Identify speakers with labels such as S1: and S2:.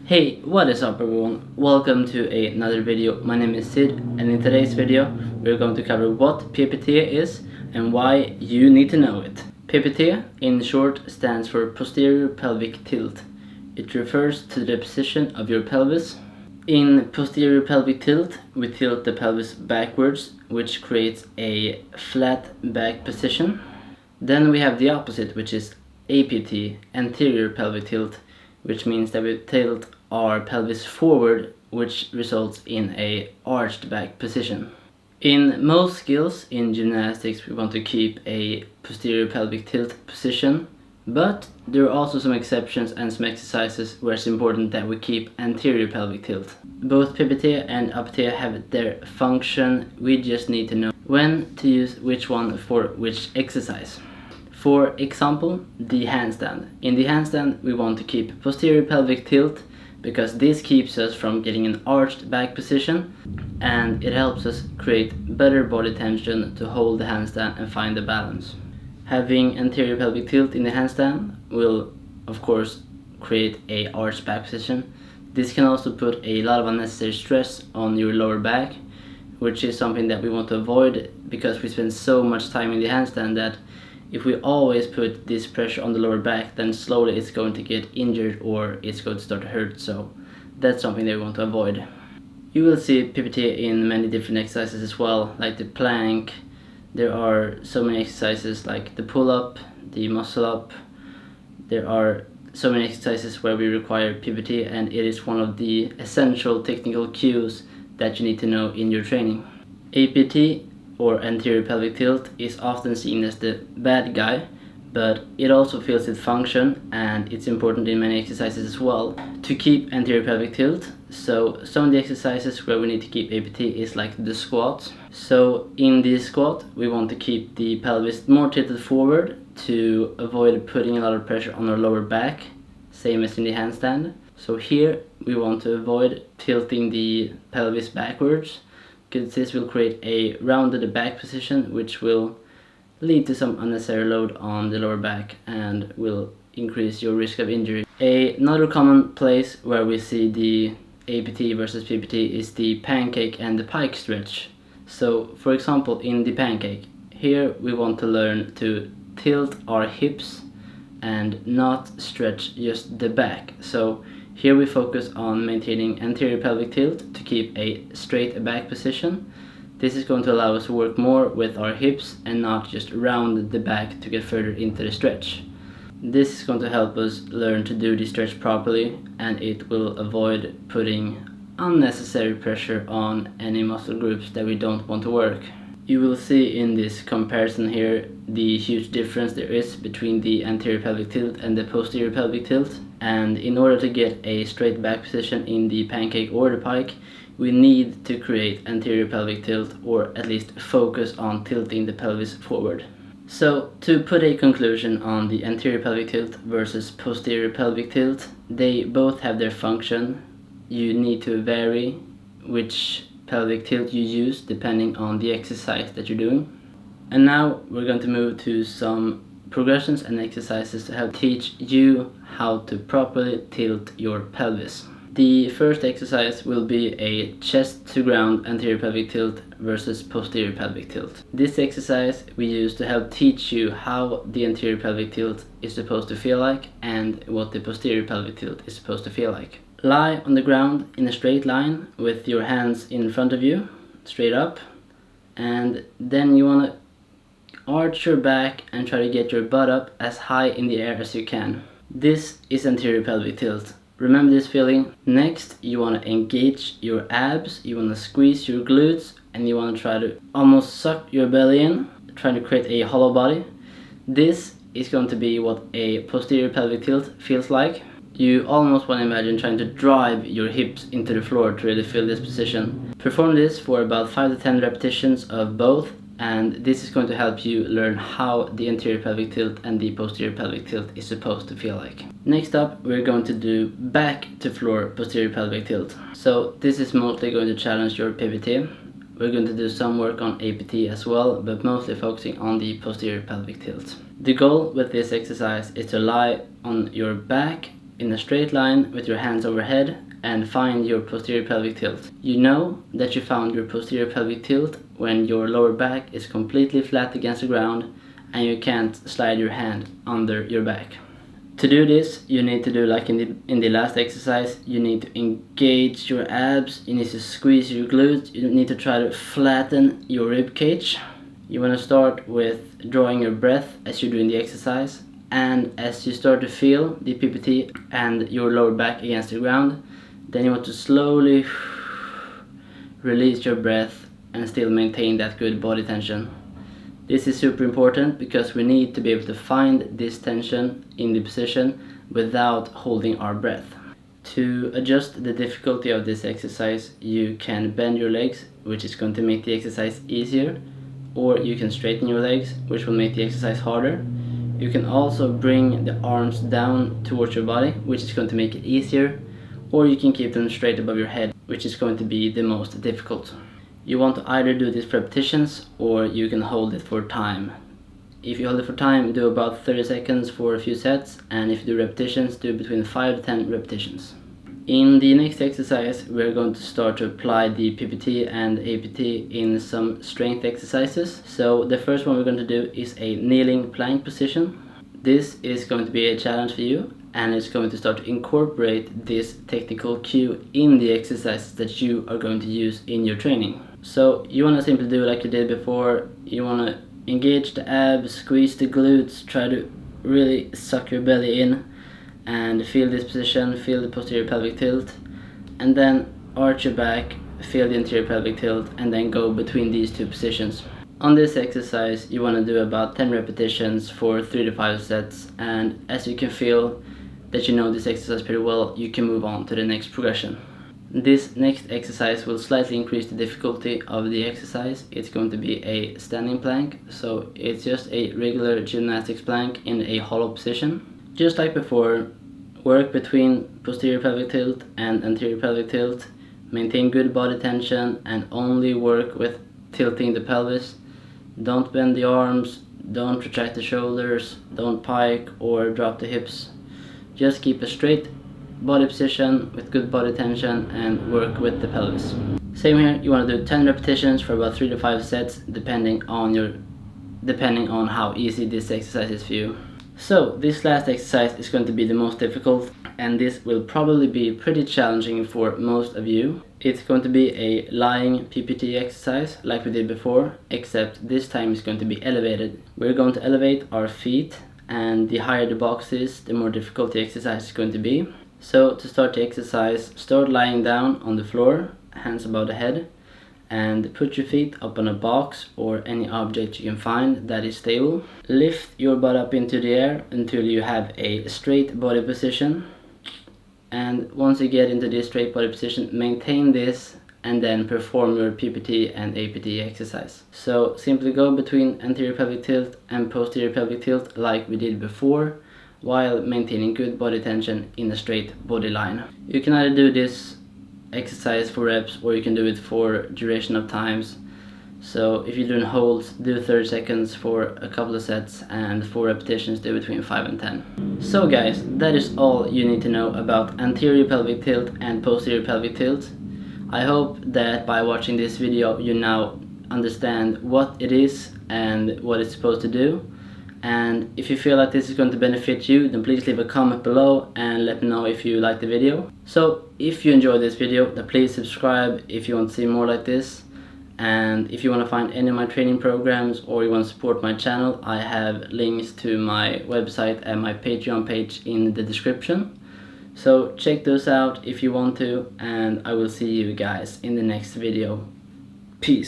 S1: Hey, what is up everyone? Welcome to another video. My name is Sid, and in today's video we're going to cover what PPT is and why you need to know it. PPT in short stands for Posterior Pelvic Tilt. It refers to the position of your pelvis. In Posterior Pelvic Tilt, we tilt the pelvis backwards, which creates a flat back position. Then we have the opposite, which is APT, Anterior Pelvic Tilt, which means that we tilt our pelvis forward, which results in a arched back position. In most skills in gymnastics, we want to keep a posterior pelvic tilt position, but there are also some exceptions and some exercises where it's important that we keep anterior pelvic tilt. Both PPT and APT have their function. We just need to know when to use which one for which exercise. For example, the handstand. In the handstand, we want to keep posterior pelvic tilt because this keeps us from getting an arched back position, and it helps us create better body tension to hold the handstand and find the balance. Having anterior pelvic tilt in the handstand will of course create a arched back position. This can also put a lot of unnecessary stress on your lower back, which is something that we want to avoid because we spend so much time in the handstand that if we always put this pressure on the lower back, then slowly it's going to get injured or it's going to start to hurt, so that's something that we want to avoid. You will see PPT in many different exercises as well, like the plank. There are so many exercises like the pull-up, the muscle-up. There are so many exercises where we require PPT, and it is one of the essential technical cues that you need to know in your training. APT, or anterior pelvic tilt, is often seen as the bad guy, but it also fills its function, and it's important in many exercises as well to keep anterior pelvic tilt. So some of the exercises where we need to keep APT is like the squat. So in the squat we want to keep the pelvis more tilted forward to avoid putting a lot of pressure on our lower back, same as in the handstand. So here we want to avoid tilting the pelvis backwards, because this will create a rounded back position, which will lead to some unnecessary load on the lower back and will increase your risk of injury. Another common place where we see the APT versus PPT is the pancake and the pike stretch. So for example, in the pancake, here we want to learn to tilt our hips and not stretch just the back. So here we focus on maintaining anterior pelvic tilt to keep a straight back position. This is going to allow us to work more with our hips and not just round the back to get further into the stretch. This is going to help us learn to do the stretch properly, and it will avoid putting unnecessary pressure on any muscle groups that we don't want to work. You will see in this comparison here the huge difference there is between the anterior pelvic tilt and the posterior pelvic tilt. And in order to get a straight back position in the pancake or the pike, we need to create anterior pelvic tilt, or at least focus on tilting the pelvis forward. So to put a conclusion on the anterior pelvic tilt versus posterior pelvic tilt, they both have their function. You need to vary which pelvic tilt you use depending on the exercise that you're doing. And now we're going to move to some progressions and exercises to help teach you how to properly tilt your pelvis. The first exercise will be a chest to ground anterior pelvic tilt versus posterior pelvic tilt. This exercise we use to help teach you how the anterior pelvic tilt is supposed to feel like and what the posterior pelvic tilt is supposed to feel like. Lie on the ground in a straight line with your hands in front of you, straight up, and then you want to arch your back and try to get your butt up as high in the air as you can. This is anterior pelvic tilt. Remember this feeling. Next, you want to engage your abs, you want to squeeze your glutes, and you want to try to almost suck your belly in, trying to create a hollow body. This is going to be what a posterior pelvic tilt feels like. You almost want to imagine trying to drive your hips into the floor to really feel this position. Perform this for about 5 to 10 repetitions of both, and this is going to help you learn how the anterior pelvic tilt and the posterior pelvic tilt is supposed to feel like. Next up, we're going to do back to floor posterior pelvic tilt. So this is mostly going to challenge your PPT. We're going to do some work on APT as well, but mostly focusing on the posterior pelvic tilt. The goal with this exercise is to lie on your back in a straight line with your hands overhead and find your posterior pelvic tilt. You know that you found your posterior pelvic tilt when your lower back is completely flat against the ground and you can't slide your hand under your back. To do this, you need to do like in the last exercise. You need to engage your abs, you need to squeeze your glutes, you need to try to flatten your rib cage. You want to start with drawing your breath as you're doing the exercise, and as you start to feel the PPT and your lower back against the ground, then you want to slowly release your breath and still maintain that good body tension. This is super important because we need to be able to find this tension in the position without holding our breath. To adjust the difficulty of this exercise, you can bend your legs, which is going to make the exercise easier, or you can straighten your legs, which will make the exercise harder. You can also bring the arms down towards your body, which is going to make it easier, or you can keep them straight above your head, which is going to be the most difficult. You want to either do this for repetitions or you can hold it for time. If you hold it for time, do about 30 seconds for a few sets, and if you do repetitions, do between 5 to 10 repetitions. In the next exercise, we're going to start to apply the PPT and APT in some strength exercises. So the first one we're going to do is a kneeling plank position. This is going to be a challenge for you, and it's going to start to incorporate this technical cue in the exercises that you are going to use in your training. So you want to simply do like you did before. You want to engage the abs, squeeze the glutes, try to really suck your belly in and feel this position, feel the posterior pelvic tilt, and then arch your back, feel the anterior pelvic tilt, and then go between these two positions. On this exercise, you want to do about 10 repetitions for 3 to 5 sets, and as you can feel that you know this exercise pretty well, you can move on to the next progression. This next exercise will slightly increase the difficulty of the exercise. It's going to be a standing plank, so it's just a regular gymnastics plank in a hollow position. Just like before, work between posterior pelvic tilt and anterior pelvic tilt, maintain good body tension, and only work with tilting the pelvis. Don't bend the arms, don't retract the shoulders, don't pike or drop the hips. Just keep a straight body position with good body tension and work with the pelvis. Same here, you want to do 10 repetitions for about 3 to 5 sets depending on how easy this exercise is for you. So this last exercise is going to be the most difficult, and this will probably be pretty challenging for most of you. It's going to be a lying PPT exercise like we did before, except this time it's going to be elevated. We're going to elevate our feet, and the higher the box is, the more difficult the exercise is going to be. So to start the exercise, start lying down on the floor, hands above the head, and put your feet up on a box or any object you can find that is stable. Lift your butt up into the air until you have a straight body position, and once you get into this straight body position, maintain this and then perform your PPT and APT exercise. So simply go between anterior pelvic tilt and posterior pelvic tilt like we did before, while maintaining good body tension in a straight body line. You can either do this exercise for reps or you can do it for duration of times. So if you're doing holds, do 30 seconds for a couple of sets, and for repetitions do between 5 and 10. So guys, that is all you need to know about anterior pelvic tilt and posterior pelvic tilt. I hope that by watching this video you now understand what it is and what it's supposed to do. And if you feel like this is going to benefit you, then please leave a comment below and let me know if you like the video. So if you enjoyed this video, then please subscribe if you want to see more like this. And if you want to find any of my training programs or you want to support my channel, I have links to my website and my Patreon page in the description. So check those out if you want to, and I will see you guys in the next video. Peace.